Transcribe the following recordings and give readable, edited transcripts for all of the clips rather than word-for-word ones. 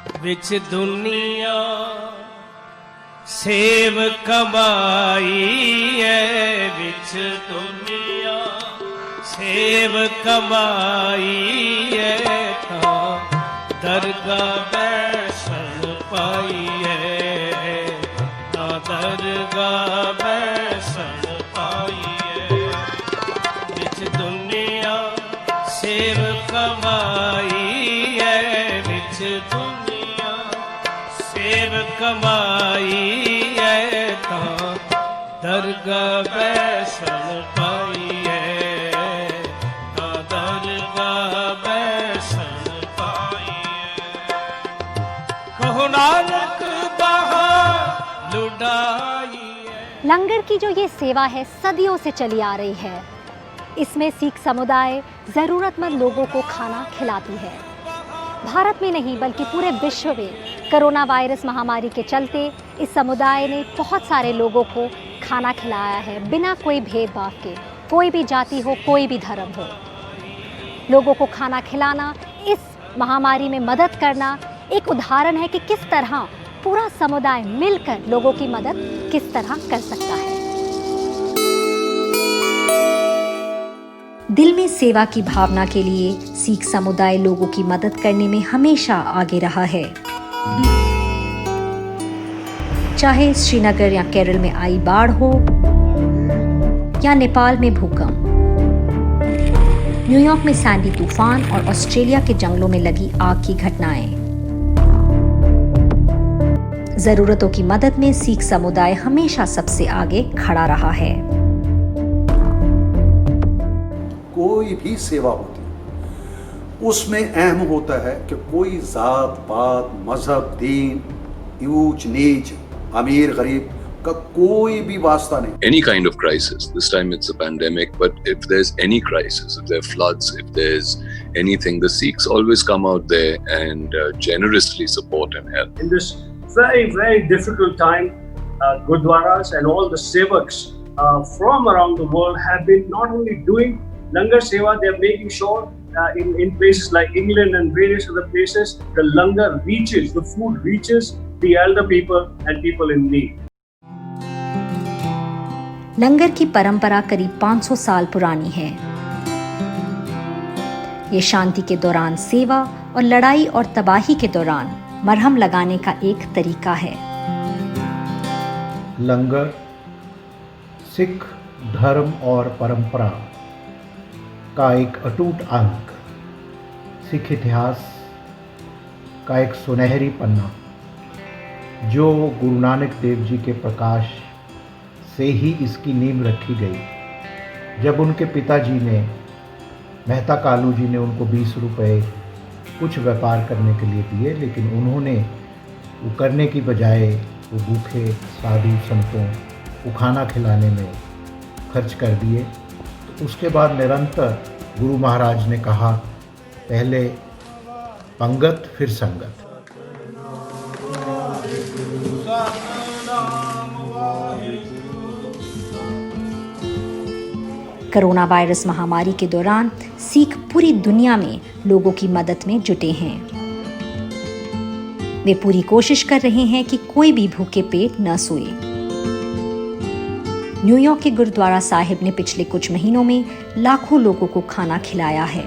विच दुनिया सेव कमाई है, विच दुनिया सेव कमाई है, था दरगाह बैसन पाई है, था दरगाह बैसन पाई है। विच दुनिया सेव कमाई है, विच दुनिया सेव कमाई है, ता दरगाह बैसन पाई है, ता दरगाह बैसन पाई है। कहो नानक बहा लुटाई है। लंगर की जो ये सेवा है सदियों से चली आ रही है। इसमें सिख समुदाय ज़रूरतमंद लोगों को खाना खिलाती है। भारत में नहीं बल्कि पूरे विश्व में कोरोना वायरस महामारी के चलते इस समुदाय ने बहुत सारे लोगों को खाना खिलाया है, बिना कोई भेदभाव के। कोई भी जाति हो, कोई भी धर्म हो, लोगों को खाना खिलाना, इस महामारी में मदद करना एक उदाहरण है कि किस तरह पूरा समुदाय मिलकर लोगों की मदद किस तरह कर सकता है। दिल में सेवा की भावना के लिए सिख समुदाय लोगों की मदद करने में हमेशा आगे रहा है। चाहे श्रीनगर या केरल में आई बाढ़ हो या नेपाल में भूकंप, न्यूयॉर्क में सैंडी तूफान और ऑस्ट्रेलिया के जंगलों में लगी आग की घटनाएं, जरूरतों की मदद में सिख समुदाय हमेशा सबसे आगे खड़ा रहा है। कोई भी सेवा होती है उसमें अहम होता है कि कोई जात पात मजहब दीन ऊंच नीच अमीर गरीब का कोई भी वास्ता नहीं। Any kind of crisis, this time it's a pandemic, but if there's any crisis, if there are floods, if there's anything, the Sikhs always come out there and generously support and help. In this very, very difficult time, Gurdwaras and all the sevaks from around the world have been not only doing Langar Seva, they are making sure in places like England and various other places, the Langar reaches, the food reaches the elder people and people in need. लंगर की परंपरा करीब 500 साल पुरानी है। ये शांति के दौरान सेवा और लड़ाई और तबाही के दौरान मरहम लगाने का एक तरीका है। लंगर सिख धर्म और परंपरा का एक अटूट अंग, सिख इतिहास का एक सुनहरी पन्ना, जो गुरु नानक देव जी के प्रकाश से ही इसकी नींव रखी गई। जब उनके पिताजी ने, मेहता कालू जी ने उनको 20 रुपए कुछ व्यापार करने के लिए दिए, लेकिन उन्होंने वो करने की बजाय वो भूखे साधु संतों को खाना खिलाने में खर्च कर दिए। तो उसके बाद निरंतर गुरु महाराज ने कहा, पहले पंगत फिर संगत। कोरोना वायरस महामारी के दौरान सिख पूरी दुनिया में लोगों की मदद में जुटे हैं। वे पूरी कोशिश कर रहे हैं कि कोई भी भूखे पेट न सोए। न्यूयॉर्क के गुरुद्वारा साहिब ने पिछले कुछ महीनों में लाखों लोगों को खाना खिलाया है।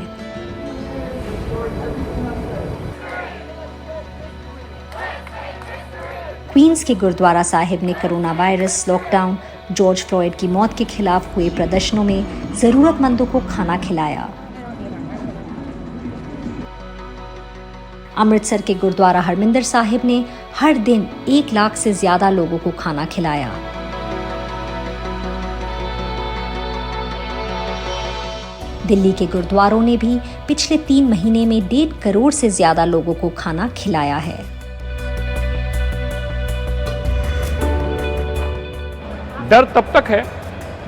क्वींस के गुरुद्वारा साहिब ने corona virus, lockdown, George Floyd की मौत के खिलाफ हुए प्रदर्शनों में जरूरतमंदों को खाना खिलाया। अमृतसर के गुरुद्वारा हरमिंदर साहिब ने हर दिन 1 लाख से ज्यादा लोगों को खाना खिलाया। दिल्ली के गुरुद्वारों ने भी पिछले 3 महीने में 1.5 करोड़ से ज्यादा लोगों को खाना खिलाया है। डर तब तक है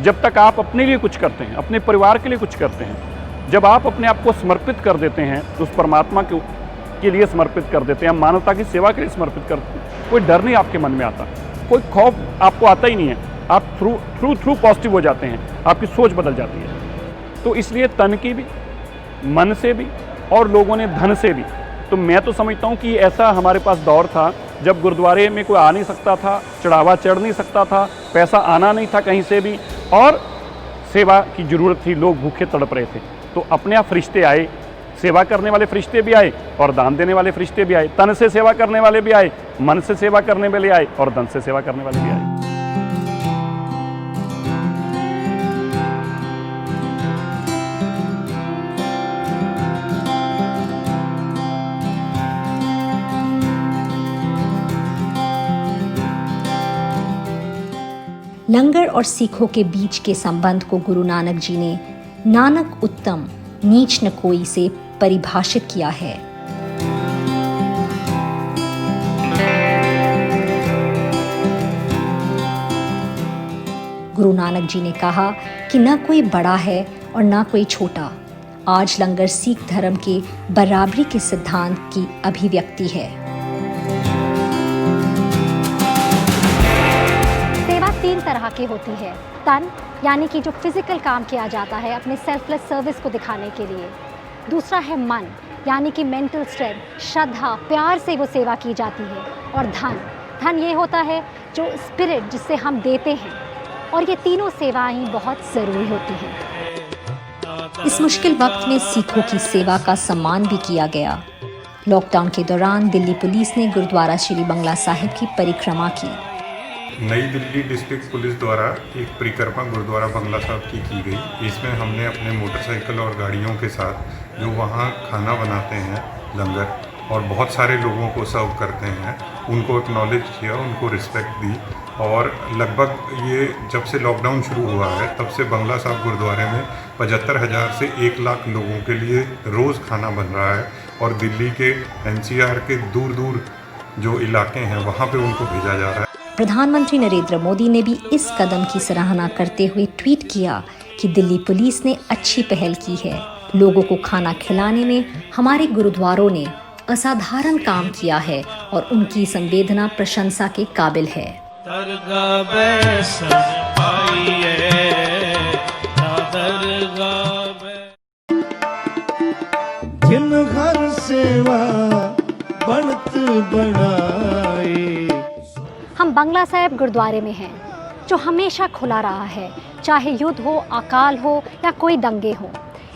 जब तक आप अपने लिए कुछ करते हैं, अपने परिवार के लिए कुछ करते हैं। जब आप अपने आप को समर्पित कर देते हैं, उस परमात्मा के लिए समर्पित कर देते हैं, मानवता की सेवा के लिए समर्पित करते हैं, कोई डर नहीं आपके मन में आता, कोई खौफ आपको आता ही नहीं है। आप थ्रू पॉजिटिव हो जाते हैं, आपकी सोच बदल जाती है। तो इसलिए तन की भी, मन से भी और लोगों ने धन से भी तो मैं तो समझता हूँ कि ऐसा हमारे पास दौर था जब गुरुद्वारे में कोई आ नहीं सकता था, चढ़ावा चढ़ नहीं सकता था, पैसा आना नहीं था कहीं से भी, और सेवा की ज़रूरत थी, लोग भूखे तड़प रहे थे। तो अपने आप फरिश्ते आए, सेवा करने वाले फरिश्ते भी आए और दान देने वाले फरिश्ते भी आए, तन से सेवा करने वाले भी आए, मन से सेवा करने वाले आए और धन से सेवा करने वाले भी आए। लंगर और सिखों के बीच के संबंध को गुरु नानक जी ने नानक उत्तम नीच न कोई से परिभाषित किया है। गुरु नानक जी ने कहा कि न कोई बड़ा है और न कोई छोटा। आज लंगर सिख धर्म के बराबरी के सिद्धांत की अभिव्यक्ति है। सेवा 3 तरह की होती है। तन यानी कि जो फिजिकल काम किया जाता है अपने सेल्फलेस सर्विस को दिखाने के लिए। दूसरा है मन यानी कि मेंटल स्ट्रेंथ, श्रद्धा, प्यार से वो सेवा की जाती है। और धन ये होता है जो स्पिरिट जिससे हम देते हैं। और ये तीनों सेवाएं बहुत ज़रूरी होती हैं। इस मुश्किल वक्त में सिखों की सेवा का सम्मान भी किया गया। लॉकडाउन के दौरान दिल्ली पुलिस ने गुरुद्वारा श्री बंगला साहिब की परिक्रमा की। नई दिल्ली डिस्ट्रिक्ट पुलिस द्वारा एक परिक्रमा गुरुद्वारा बंगला साहिब की गई। इसमें हमने अपने मोटरसाइकिल और गाड़ियों के साथ जो वहाँ खाना बनाते हैं लंगर और बहुत सारे लोगों को सर्व करते हैं, उनको एक्नॉलेज किया, उनको रिस्पेक्ट दी। और लगभग ये जब से लॉकडाउन शुरू हुआ है तब से बंगला साहिब गुरुद्वारे में 75,000 से 1 लाख लोगों के लिए रोज़ खाना बन रहा है। और दिल्ली के NCR के दूर दूर जो इलाके हैं वहाँ पे उनको भेजा जा रहा है। प्रधानमंत्री नरेंद्र मोदी ने भी इस कदम की सराहना करते हुए ट्वीट किया कि दिल्ली पुलिस ने अच्छी पहल की है। लोगों को खाना खिलाने में हमारे गुरुद्वारों ने असाधारण काम किया है और उनकी संवेदना प्रशंसा के काबिल है। जिन घर सेवा बनत बनाए। हम बंगला साहिब गुरुद्वारे में हैं, जो हमेशा खुला रहा है, चाहे युद्ध हो, अकाल हो या कोई दंगे हो।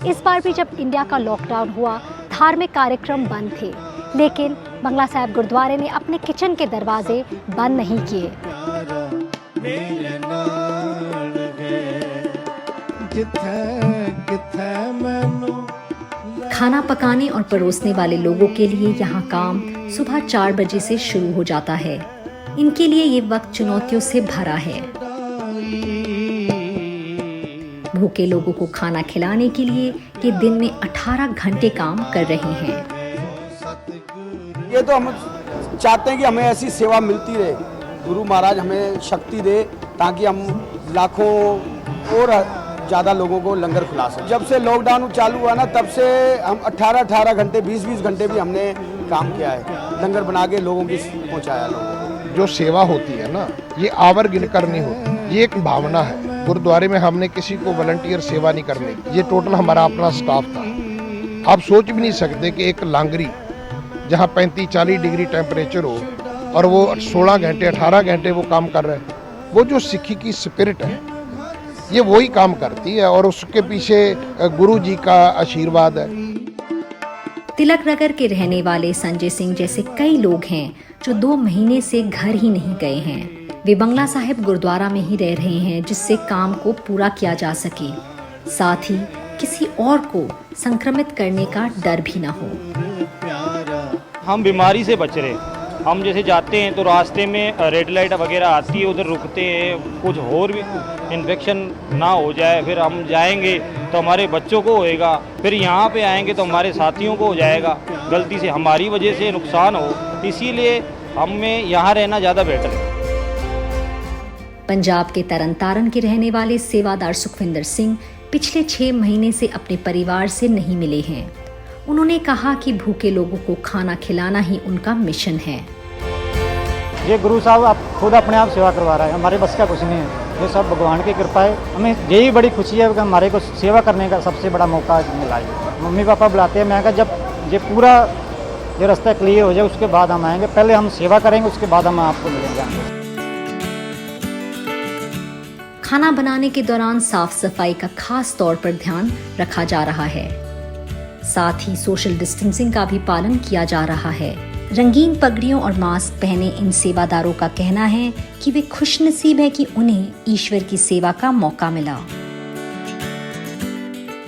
इस बार भी जब इंडिया का लॉकडाउन हुआ, धार्मिक कार्यक्रम बंद थे, लेकिन बंगला साहिब गुरुद्वारे ने अपने किचन के दरवाजे बंद नहीं किए। खाना पकाने और परोसने वाले लोगों के लिए यहाँ काम सुबह 4 बजे से शुरू हो जाता है। इनके लिए ये वक्त चुनौतियों से भरा है। भूखे लोगों को खाना खिलाने के लिए ये दिन में 18 घंटे काम कर रहे हैं। ये तो हम चाहते हैं कि हमें ऐसी सेवा मिलती रहे, गुरु महाराज हमें शक्ति दे ताकि हम लाखों और ज़्यादा लोगों को लंगर खिला सकें। जब से लॉकडाउन चालू हुआ ना तब से हम 18 घंटे 20 घंटे भी हमने काम किया है, लंगर बना के लोगों की पहुँचाया। लोगों जो सेवा होती है ना, ये आवर गिनकर नहीं होती, ये एक भावना है। गुरुद्वारे में हमने किसी को वॉलंटियर सेवा नहीं करने, ये टोटल हमारा अपना स्टाफ था। आप सोच भी नहीं सकते कि एक लांगरी जहाँ 35-40 डिग्री टेम्परेचर हो और वो 16 घंटे 18 घंटे वो काम कर रहे हैं, वो जो सिक्खी की स्पिरिट है ये वही काम करती है और उसके पीछे गुरु जी का आशीर्वाद है। तिलक नगर के रहने वाले संजय सिंह जैसे कई लोग हैं जो 2 महीने से घर ही नहीं गए हैं। वे बंगला साहिब गुरुद्वारा में ही रह रहे हैं जिससे काम को पूरा किया जा सके, साथ ही किसी और को संक्रमित करने का डर भी न हो। हम बीमारी से बच रहे। हम जैसे जाते हैं तो रास्ते में रेड लाइट वगैरह आती है, उधर रुकते हैं, कुछ और भी इन्फेक्शन ना हो जाए। फिर हम जाएंगे तो हमारे बच्चों को होएगा, फिर यहाँ पे आएंगे तो हमारे साथियों को हो जाएगा, गलती से हमारी वजह से नुकसान हो। इसीलिए हमें यहाँ रहना ज़्यादा बेटर है। पंजाब के तरन तारण के रहने वाले सेवादार सुखविंदर सिंह पिछले 6 महीने से अपने परिवार से नहीं मिले हैं। उन्होंने कहा कि भूखे लोगों को खाना खिलाना ही उनका मिशन है। ये गुरु साहब आप खुद अपने आप सेवा करवा रहा है, हमारे बस का कुछ नहीं है, ये सब भगवान की कृपा है। हमें यही बड़ी खुशी है कि हमारे को सेवा करने का सबसे बड़ा मौका मिला है। मम्मी पापा बुलाते हैं, मैं कहा जब ये पूरा ये रास्ता क्लियर हो जाए उसके बाद हम आएंगे। पहले हम सेवा करेंगे, उसके बाद हम आपको मिलेंगे। खाना बनाने के दौरान साफ सफाई का खास तौर पर ध्यान रखा जा रहा है। साथ ही सोशल डिस्टेंसिंग का भी पालन किया जा रहा है। रंगीन पगड़ियों और मास्क पहने इन सेवादारों का कहना है कि वे खुशनसीब है कि उन्हें ईश्वर की सेवा का मौका मिला।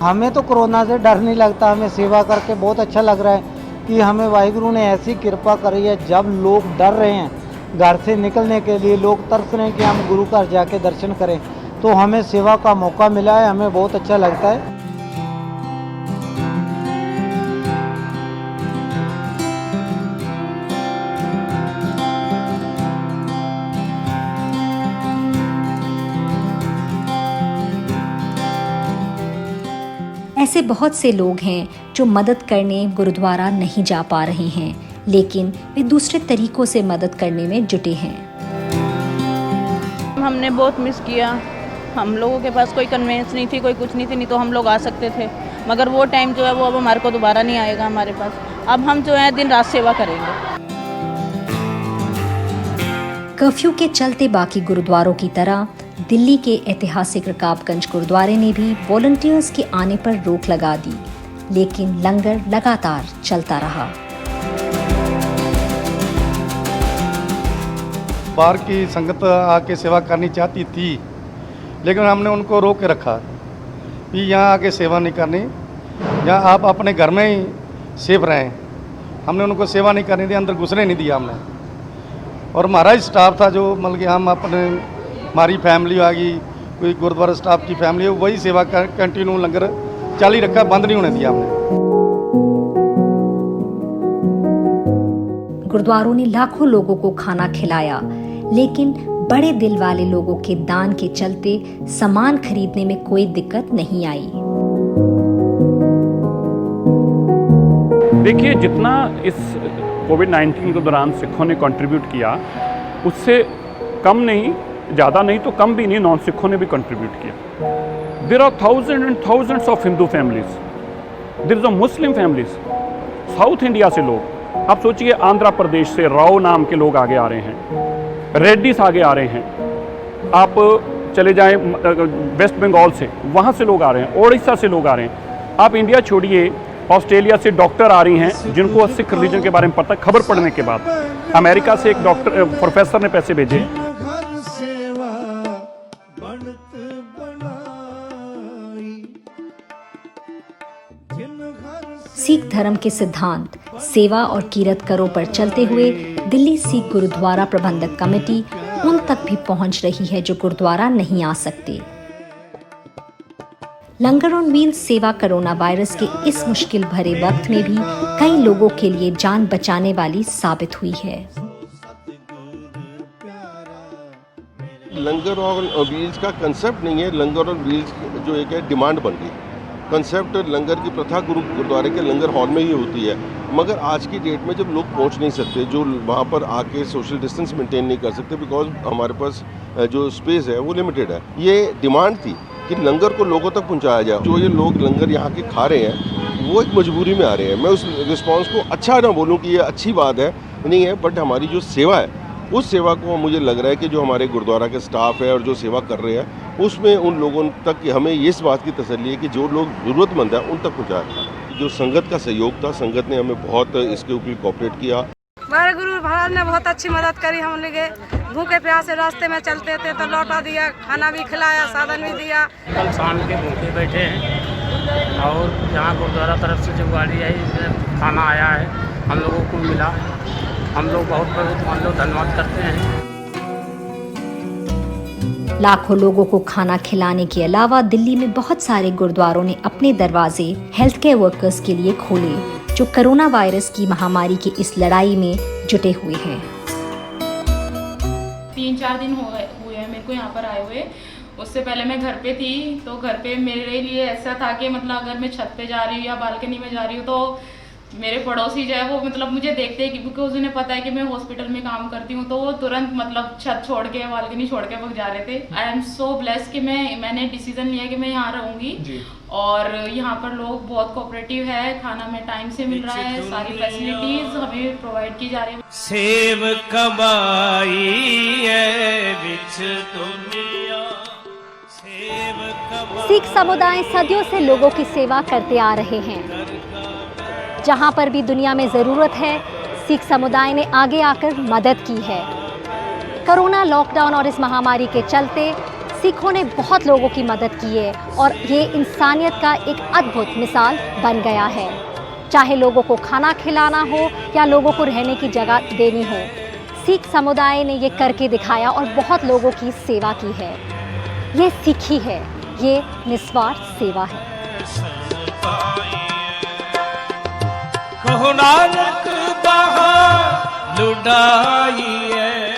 हमें तो कोरोना से डर नहीं लगता, हमें सेवा करके बहुत अच्छा लग रहा है कि हमें वाहिगुरु ने ऐसी कृपा करी है। जब लोग डर रहे हैं घर से निकलने के लिए, लोग तरस रहे हैं कि हम गुरु घर जाके दर्शन करें, तो हमें सेवा का मौका मिला है, हमें बहुत अच्छा लगता है। ऐसे बहुत से लोग हैं जो मदद करने गुरुद्वारा नहीं जा पा रहे हैं, लेकिन वे दूसरे तरीकों से मदद करने में जुटे हैं। हमने बहुत मिस किया। हम लोगों के पास कोई कन्वेंस नहीं थी, कोई कुछ नहीं थी, नहीं तो हम लोग आ सकते थे, मगर वो टाइम जो है वो अब हमारे को दोबारा नहीं आएगा हमारे पास। अब हम जो है दिन रात सेवा करेंगे। कर्फ्यू के चलते बाकी गुरुद्वारों की तरह दिल्ली के ऐतिहासिक रकाबगंज गुरुद्वारे ने भी वॉलंटियर्स के आने पर रोक लगा दी, लेकिन लंगर लगातार चलता रहा। बाहर की संगत आके सेवा करनी चाहती थी, लेकिन हमने उनको रोक के रखा कि यहाँ आके सेवा नहीं करनी, यहाँ आप अपने घर में ही सेफ रहें। हमने उनको सेवा नहीं करनी थी, अंदर घुसने नहीं दिया हमने। और हमारा ही स्टाफ था जो मतलब कि हम अपने, हमारी फैमिली आ गई, कोई गुरुद्वारा स्टाफ की फैमिली है, वही सेवा कंटिन्यू लंगर चालू रखा, बंद नहीं होने दिया हमने। गुरुद्वारों ने लाखों लोगों को खाना खिलाया, लेकिन बड़े दिल वाले लोगों के दान के चलते सामान खरीदने में कोई दिक्कत नहीं आई। देखिए, जितना इस कोविड-19 के दौरान सिखों ने कंट्रीब्यूट किया, उससे कम नहीं, ज़्यादा नहीं तो कम भी नहीं, नॉन सिखों ने भी कंट्रीब्यूट किया। There are thousand and thousands of Hindu families, there is a Muslim families, south India से लोग, आप सोचिए आंध्र प्रदेश से राव नाम के लोग आगे आ रहे हैं, रेड्डीज आगे आ रहे हैं, आप चले जाएं वेस्ट बंगाल से, वहाँ से लोग आ रहे हैं, ओडिशा से लोग आ रहे हैं। आप इंडिया छोड़िए, ऑस्ट्रेलिया से डॉक्टर आ रही हैं जिनको सिख रिलीजन के बारे में पता, खबर पड़ने के बाद। अमेरिका से एक डॉक्टर प्रोफेसर ने पैसे भेजे। सिख धर्म के सिद्धांत सेवा और कीरत करो पर चलते हुए दिल्ली सिख गुरुद्वारा प्रबंधक कमेटी उन तक भी पहुंच रही है जो गुरुद्वारा नहीं आ सकते। लंगर ऑन व्हील्स सेवा कोरोना वायरस के इस मुश्किल भरे वक्त में भी कई लोगों के लिए जान बचाने वाली साबित हुई है। लंगर ऑन व्हील्स का कंसेप्ट नहीं है, लंगर ऑन व्हील्स जो एक है डिमांड बन गई। कंसेप्ट लंगर की प्रथा गुरुद्वारे के लंगर हॉल में ही होती है, मगर आज की डेट में जब लोग पहुंच नहीं सकते, जो वहाँ पर आके सोशल डिस्टेंस मेंटेन नहीं कर सकते, बिकॉज हमारे पास जो स्पेस है वो लिमिटेड है। ये डिमांड थी कि लंगर को लोगों तक पहुँचाया जाए। जो ये लोग लंगर यहाँ के खा रहे हैं वो एक मजबूरी में आ रहे हैं। मैं उस रिस्पॉन्स को अच्छा ना बोलूँ कि ये अच्छी बात है, नहीं है, बट हमारी जो सेवा है उस सेवा को मुझे लग रहा है कि जो हमारे गुरुद्वारा के स्टाफ है और जो सेवा कर रहे हैं उसमें उन लोगों तक हमें इस बात की तसल्ली है कि जो लोग ज़रूरतमंद है उन तक पहुँचाया। जो संगत का सहयोग था, संगत ने हमें बहुत इसके ऊपर कोऑपरेट किया। हमारे गुरु महाराज ने बहुत अच्छी मदद करी। हम लोग भूखे प्यासे रास्ते में चलते थे तो लौटा दिया, खाना भी खिलाया, साधन भी दिया। कल शाम के भूखे बैठे हैं और यहाँ गुरुद्वारा तरफ से जो गाड़ी आई इसमें खाना आया है, हम लोगों को मिला। हम लोग बहुत धन्यवाद करते हैं। लाखों लोगों को खाना खिलाने के अलावा दिल्ली में बहुत सारे गुरुद्वारों ने अपने दरवाजे हेल्थ केयर वर्कर्स के लिए खोले, जो कोरोना वायरस की महामारी की इस लड़ाई में जुटे हुए हैं। 3-4 दिन हुए हैं मेरे को यहाँ पर आए हुए। उससे पहले मैं घर पे थी, तो घर पे मेरे लिए ऐसा था कि मतलब अगर मैं छत पे जा रही हूँ या बालकनी में जा रही हूँ तो मेरे पड़ोसी जो है वो मतलब मुझे देखते हैं कि बिकॉज उन्हें पता है कि मैं हॉस्पिटल में काम करती हूँ, तो वो तुरंत मतलब छत छोड़ के बालकनी छोड़ के भग जा रहे थे। आई एम सो ब्लेस्ड कि मैंने डिसीजन लिया कि मैं यहाँ रहूँगी और यहाँ पर लोग बहुत कोऑपरेटिव है, खाना में टाइम से मिल रहा है, सारी फैसिलिटीज हमें प्रोवाइड की जा रही है। सेव कमाई है बिच दुनिया, सिख समुदाय सदियों से लोगों की सेवा करते आ रहे हैं। जहां पर भी दुनिया में ज़रूरत है, सिख समुदाय ने आगे आकर मदद की है। कोरोना लॉकडाउन और इस महामारी के चलते सिखों ने बहुत लोगों की मदद की है और ये इंसानियत का एक अद्भुत मिसाल बन गया है। चाहे लोगों को खाना खिलाना हो या लोगों को रहने की जगह देनी हो, सिख समुदाय ने ये करके दिखाया और बहुत लोगों की सेवा की है। ये सिखी है, ये निस्वार्थ सेवा है। कहो नानक बहा लुटाई है।